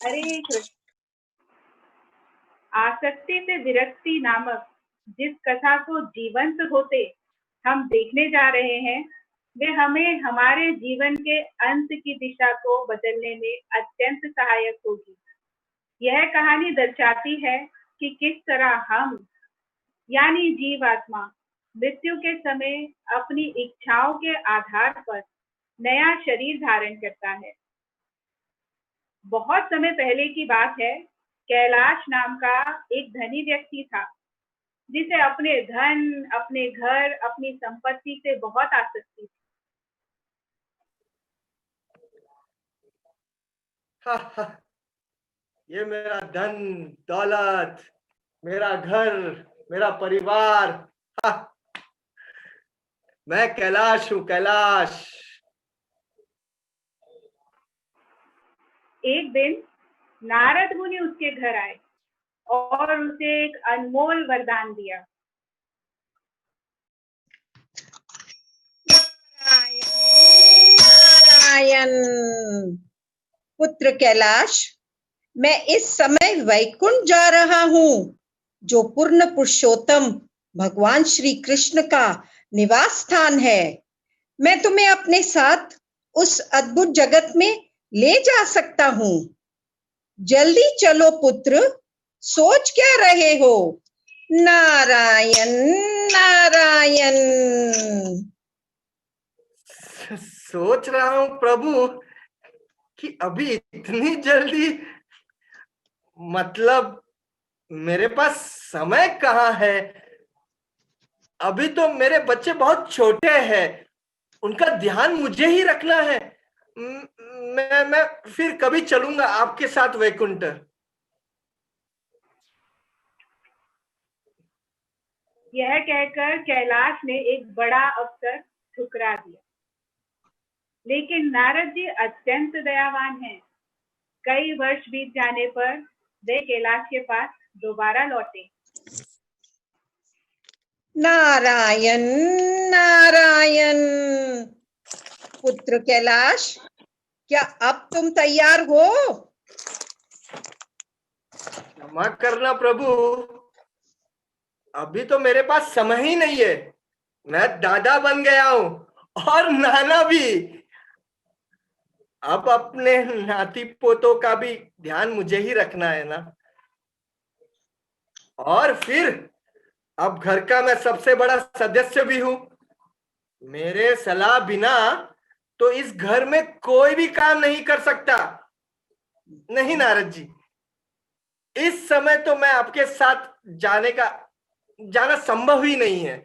हरे कृष्ण। आसक्ति से विरक्ति नामक जिस कथा को जीवंत होते हम देखने जा रहे हैं, वे हमें हमारे जीवन के अंत की दिशा को बदलने में अत्यंत सहायक होगी। यह कहानी दर्शाती है कि किस तरह हम यानी जीवात्मा मृत्यु के समय अपनी इच्छाओं के आधार पर नया शरीर धारण करता है। बहुत समय पहले की बात है। कैलाश नाम का एक धनी व्यक्ति था, जिसे अपने धन, अपने घर, अपनी संपत्ति से बहुत आसक्ति थी। ये मेरा धन दौलत, मेरा घर, मेरा परिवार, मैं कैलाश हूँ, कैलाश। एक दिन नारद मुनि उसके घर आए और उसे एक अनमोल वरदान दिया। नारायण पुत्र कैलाश, मैं इस समय वैकुंठ जा रहा हूँ, जो पूर्ण पुरुषोत्तम भगवान श्री कृष्ण का निवास स्थान है। मैं तुम्हें अपने साथ उस अद्भुत जगत में ले जा सकता हूँ। जल्दी चलो पुत्र, सोच क्या रहे हो? नारायण नारायण। सोच रहा हूँ प्रभु कि अभी इतनी जल्दी, मतलब मेरे पास समय कहाँ है? अभी तो मेरे बच्चे बहुत छोटे हैं, उनका ध्यान मुझे ही रखना है। मैं फिर कभी चलूंगा आपके साथ वैकुंठ। यह कहकर कैलाश ने एक बड़ा अवसर ठुकरा दिया। लेकिन नारद जी अत्यंत दयावान हैं। कई वर्ष बीत जाने पर वे कैलाश के पास दोबारा लौटे। नारायण नारायण पुत्र कैलाश, क्या अब तुम तैयार हो? क्षमा करना प्रभु, अभी तो मेरे पास समय ही नहीं है। मैं दादा बन गया हूँ और नाना भी। अब अपने नाती पोतों का भी ध्यान मुझे ही रखना है ना। और फिर अब घर का मैं सबसे बड़ा सदस्य भी हूँ। मेरे सलाह बिना तो इस घर में कोई भी काम नहीं कर सकता। नहीं नारद जी, इस समय तो मैं आपके साथ जाना संभव ही नहीं है।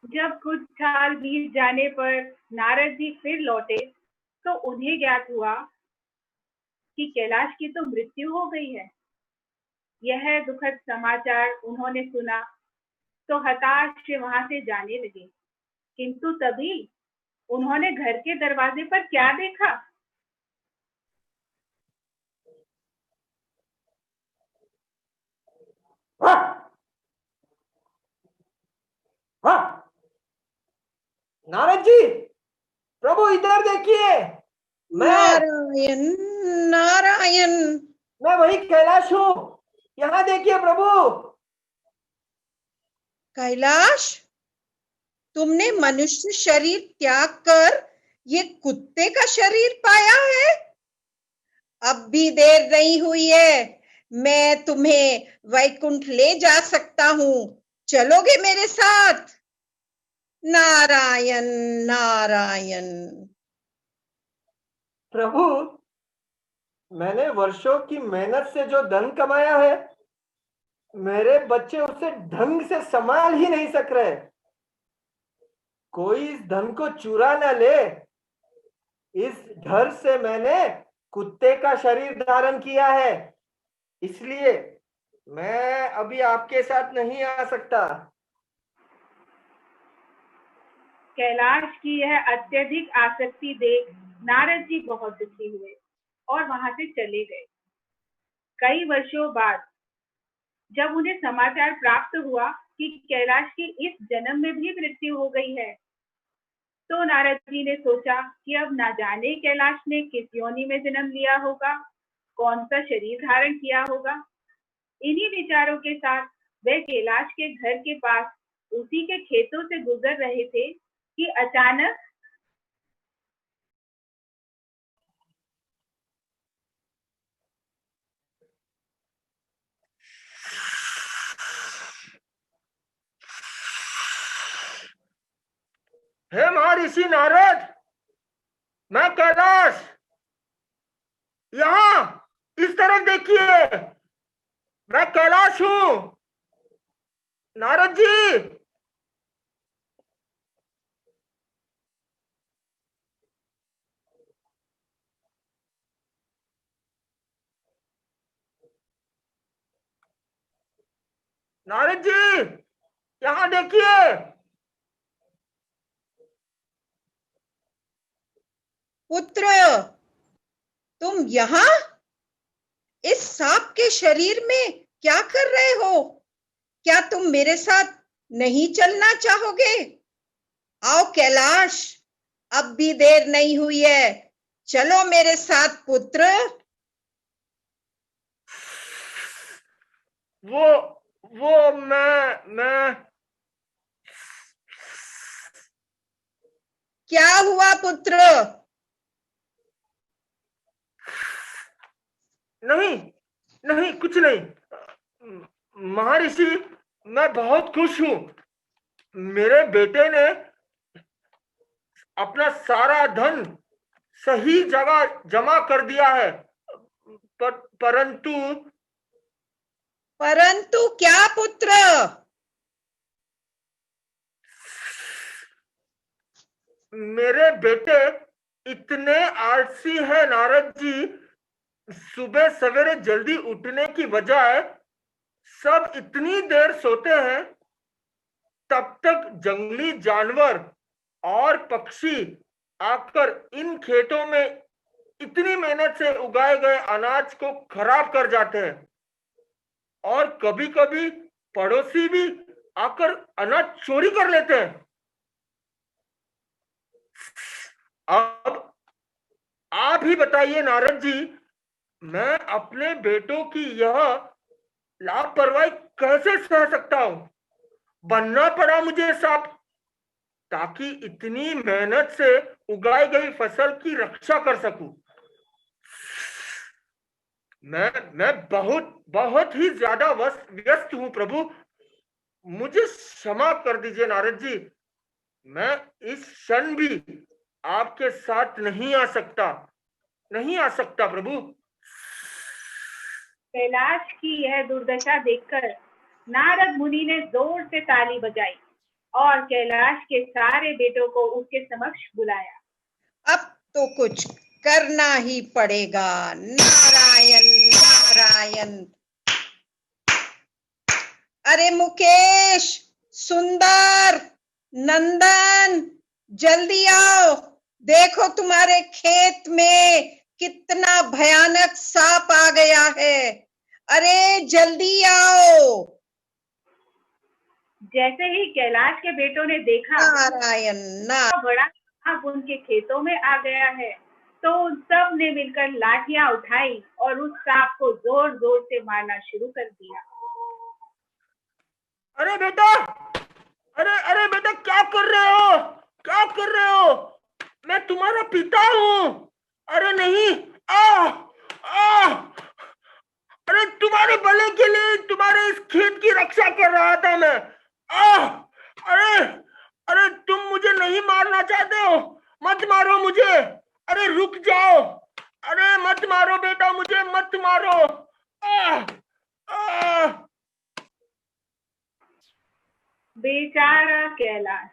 जब कुछ साल बीत जाने पर नारद जी फिर लौटे तो उन्हें ज्ञात हुआ कि कैलाश की तो मृत्यु हो गई है। यह दुखद समाचार उन्होंने सुना तो हताश से वहां से जाने लगे। किंतु तभी उन्होंने घर के दरवाजे पर क्या देखा? नारद जी, प्रभु इधर देखिए। नारायण नारायण। मैं वही कैलाश हूँ, यहाँ देखिए प्रभु। कैलाश, तुमने मनुष्य शरीर त्याग कर ये कुत्ते का शरीर पाया है? अब भी देर नहीं हुई है, मैं तुम्हें वैकुंठ ले जा सकता हूँ। चलोगे मेरे साथ? नारायण नारायण। प्रभु, मैंने वर्षों की मेहनत से जो धन कमाया है, मेरे बच्चे उसे ढंग से संभाल ही नहीं सक रहे। कोई इस धन को चुरा ना ले, इस डर से मैंने कुत्ते का शरीर धारण किया है। इसलिए मैं अभी आपके साथ नहीं आ सकता। कैलाश की यह अत्यधिक आसक्ति देख नारद जी बहुत दुखी हुए और वहां से चले गए। कई वर्षों बाद जब उन्हें समाचार प्राप्त हुआ कि कैलाश की इस जन्म में भी मृत्यु हो गई है, तो नारद जी ने सोचा कि अब ना जाने कैलाश ने किस योनि में जन्म लिया होगा, कौन सा शरीर धारण किया होगा। इन्हीं विचारों के साथ वे कैलाश के घर के पास उसी के खेतों से गुजर रहे थे कि अचानक हे महर्षि नारद, मैं कैलाश, यहाँ इस तरफ देखिए, मैं कैलाश हूँ। नारद जी, नारद जी, यहाँ देखिए। पुत्र, तुम यहाँ इस सांप के शरीर में क्या कर रहे हो? क्या तुम मेरे साथ नहीं चलना चाहोगे? आओ कैलाश, अब भी देर नहीं हुई है, चलो मेरे साथ पुत्र। वो मैं क्या हुआ पुत्र? नहीं, नहीं, कुछ नहीं। महर्षि, मैं बहुत खुश हूँ। मेरे बेटे ने अपना सारा धन सही जगह जमा कर दिया है, परंतु परंतु क्या पुत्र? मेरे बेटे इतने आलसी है नारद जी, सुबह सवेरे जल्दी उठने की बजाय सब इतनी देर सोते हैं। तब तक जंगली जानवर और पक्षी आकर इन खेतों में इतनी मेहनत से उगाए गए अनाज को खराब कर जाते हैं, और कभी कभी पड़ोसी भी आकर अनाज चोरी कर लेते हैं। अब आप ही बताइए नारद जी, मैं अपने बेटों की यह लापरवाही कैसे सह सकता हूं? बनना पड़ा मुझे सांप, ताकि इतनी मेहनत से उगाई गई फसल की रक्षा कर सकूं। मैं बहुत बहुत ही ज्यादा व्यस्त हूं प्रभु, मुझे क्षमा कर दीजिए नारद जी। मैं इस क्षण भी आपके साथ नहीं आ सकता प्रभु। कैलाश की यह दुर्दशा देखकर नारद मुनि ने जोर से ताली बजाई और कैलाश के सारे बेटों को उसके समक्ष बुलाया। अब तो कुछ करना ही पड़ेगा। नारायण नारायण। अरे मुकेश, सुंदर, नंदन, जल्दी आओ, देखो तुम्हारे खेत में कितना भयानक सांप आ गया है। अरे जल्दी आओ। जैसे ही कैलाश के बेटों ने देखा नारायण नारायण। बड़ा सांप उनके खेतों में आ गया है, तो उन सब ने मिलकर लाठियां उठाई और उस सांप को जोर जोर से मारना शुरू कर दिया। अरे बेटा, अरे बेटा, क्या कर रहे हो? मैं तुम्हारा पिता हूँ। अरे नहीं, अरे तुम्हारे भले के लिए तुम्हारे इस खेत की रक्षा कर रहा था मैं। अरे तुम मुझे नहीं मारना चाहते हो? मत मारो मुझे। अरे रुक जाओ। अरे मत मारो बेटा, मुझे मत मारो। बेचारा कैलाश,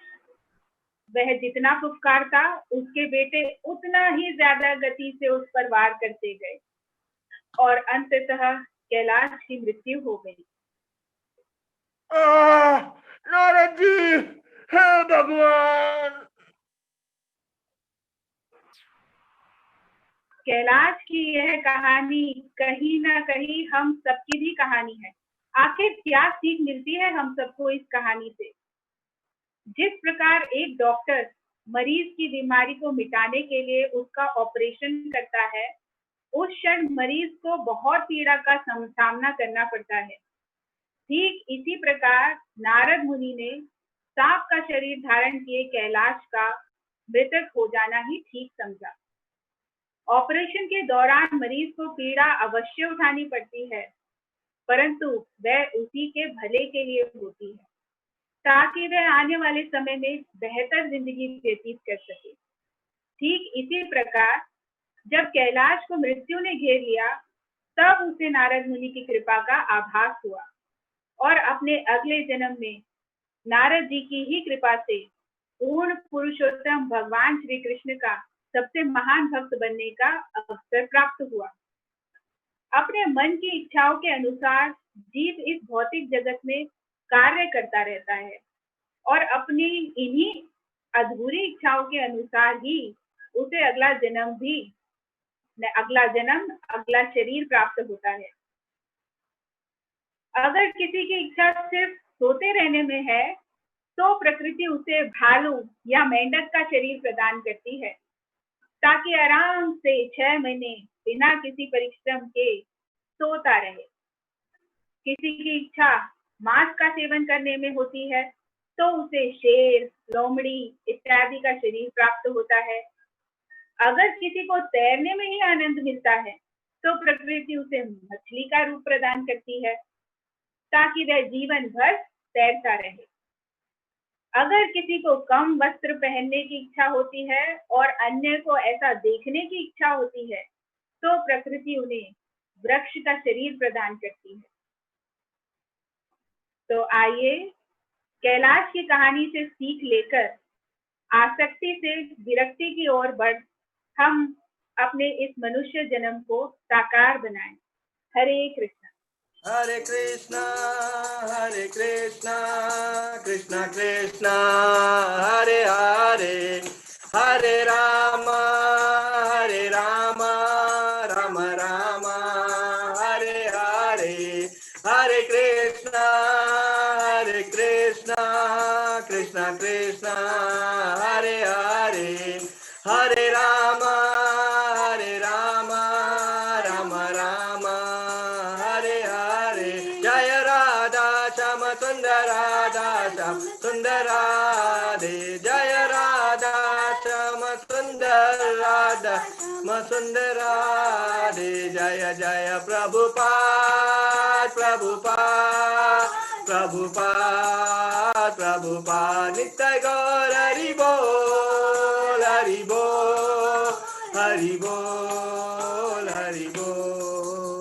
वह जितना पुकारता उसके बेटे उतना ही ज्यादा गति से उस पर वार करते गए और अंततः कैलाश की मृत्यु हो गई। नारद जी, हे भगवान। कैलाश की यह कहानी कहीं ना कहीं हम सबकी भी कहानी है। आखिर क्या सीख मिलती है हम सबको इस कहानी से? जिस प्रकार एक डॉक्टर मरीज की बीमारी को मिटाने के लिए उसका ऑपरेशन करता है, उस क्षण मरीज को बहुत पीड़ा का सामना करना पड़ता है। ठीक इसी प्रकार नारद मुनि ने सांप का शरीर धारण किए कैलाश का मृतक हो जाना ही ठीक समझा। ऑपरेशन के दौरान मरीज को पीड़ा अवश्य उठानी पड़ती है, परंतु वह उसी के भले के लिए होती है, ताकि वह आने वाले समय में बेहतर जिंदगी व्यतीत कर सके। ठीक इसी प्रकार जब कैलाश को मृत्यु ने घेर लिया, तब उसे नारद मुनि की कृपा का आभास हुआ और अपने अगले जन्म में नारद जी की ही कृपा से पूर्ण पुरुषोत्तम भगवान श्री कृष्ण का सबसे महान भक्त बनने का अवसर प्राप्त हुआ। अपने मन की इच्छाओं के अनुसार जीव इस भौतिक जगत में कार्य करता रहता है और अपनी इन्हीं अधूरी इच्छाओं के अनुसार ही उसे अगला जन्म अगला शरीर प्राप्त होता है। अगर किसी की इच्छा सिर्फ सोते रहने में है, तो प्रकृति उसे भालू या मेंढक का शरीर प्रदान करती है, ताकि आराम से 6 महीने बिना किसी परिश्रम के सोता रहे। किसी की इच्छा मांस का सेवन करने में होती है, तो उसे शेर, लोमड़ी इत्यादि का शरीर प्राप्त होता है। अगर किसी को तैरने में ही आनंद मिलता है, तो प्रकृति उसे मछली का रूप प्रदान करती है, ताकि वह जीवन भर तैरता रहे। अगर किसी को कम वस्त्र पहनने की इच्छा होती है और अन्य को ऐसा देखने की इच्छा होती है, तो प्रकृति उन्हें वृक्ष का शरीर प्रदान करती है। तो आइए कैलाश की कहानी से सीख लेकर आसक्ति से विरक्ति की ओर बढ़ हम अपने इस मनुष्य जन्म को साकार बनाएं। हरे कृष्णा। हरे कृष्णा कृष्णा कृष्णा हरे हरे, हरे राम राम राम हरे हरे, हरे कृष्णा कृष्णा कृष्णा हरे हरे, हरे राम राम राम हरे हरे। जय राधा श्याम सुंदर राधा श्याम सुंदर राधे, जय राधा श्याम सुंदर राधा सुंदर राधे। जय जय प्रभुपाद नित्य गौर हरि बोल हरि बोल हरि बोल हरि बोल।